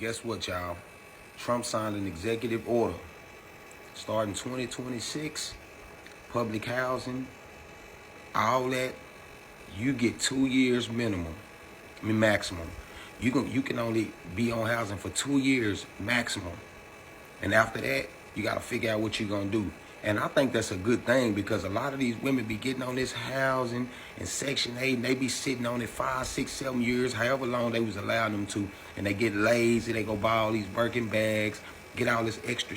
Guess what, y'all? Trump signed an executive order starting 2026, public housing, all that. You get 2 years minimum, maximum. You can only be on housing for 2 years maximum. And after that, you got to figure out what you're going to do. And I think that's a good thing because a lot of these women be getting on this housing and Section 8 and they be sitting on it 5, 6, 7 years, however long they was allowing them to. And they get lazy, they go buy all these Birkin bags, get all this extra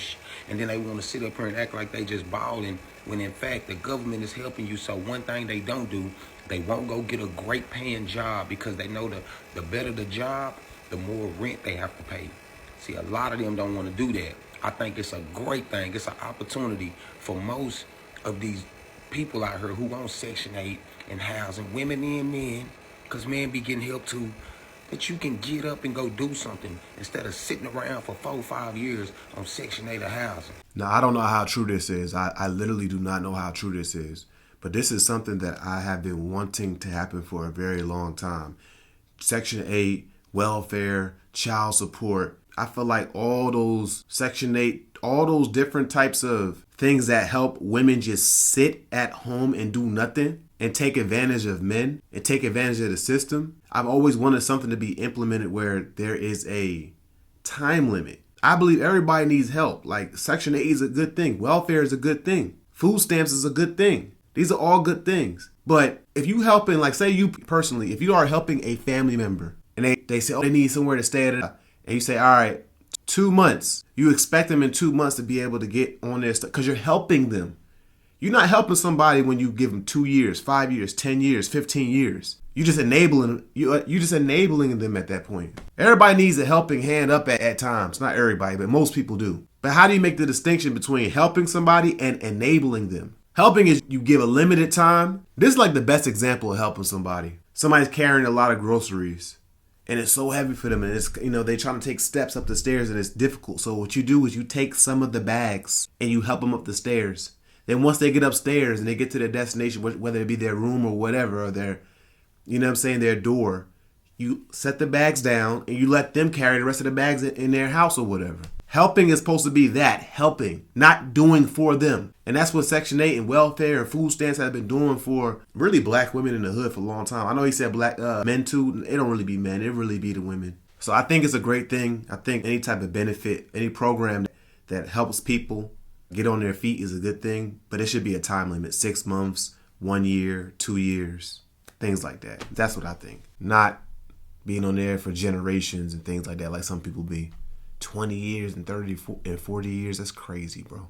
and then they want to sit up here and act like they just balling when in fact the government is helping you. So one thing they don't do, they won't go get a great paying job because they know the better the job, the more rent they have to pay. See, a lot of them don't want to do that. I think it's a great thing. It's an opportunity for most of these people out here who want Section 8 and housing, women and men, because men be getting help too, that you can get up and go do something instead of sitting around for 4 or 5 years on Section 8 of housing. Now, I don't know how true this is. I literally do not know how true this is. But this is something that I have been wanting to happen for a very long time. Section 8, welfare, child support. I feel like all those Section 8, all those different types of things that help women just sit at home and do nothing and take advantage of men and take advantage of the system. I've always wanted something to be implemented where there is a time limit. I believe everybody needs help. Like Section 8 is a good thing. Welfare is a good thing. Food stamps is a good thing. These are all good things. But if you helping, like say you personally, if you are helping a family member and they say, oh, they need somewhere to stay at, and you say, all right, 2 months, you expect them in 2 months to be able to get on their stuff because you're helping them. You're not helping somebody when you give them 2 years, 5 years, 10 years, 15 years. You're just enabling them at that point. Everybody needs a helping hand up at times. Not everybody, but most people do. But how do you make the distinction between helping somebody and enabling them? Helping is you give a limited time. This is like the best example of helping somebody. Somebody's carrying a lot of groceries and it's so heavy for them and it's, they're trying to take steps up the stairs and it's difficult. So what you do is you take some of the bags and you help them up the stairs. Then once they get upstairs and they get to their destination, whether it be their room or whatever, or their, their door, you set the bags down and you let them carry the rest of the bags in their house or whatever. Helping is supposed to be that, helping, not doing for them. And that's what Section 8 and welfare and food stamps have been doing for really black women in the hood for a long time. I know he said black men too. It don't really be men. It really be the women. So I think it's a great thing. I think any type of benefit, any program that helps people get on their feet is a good thing. But it should be a time limit, 6 months, 1 year, 2 years, things like that. That's what I think. Not being on there for generations and things like that like some people be. 20 years and 30 and 40 years, that's crazy, bro.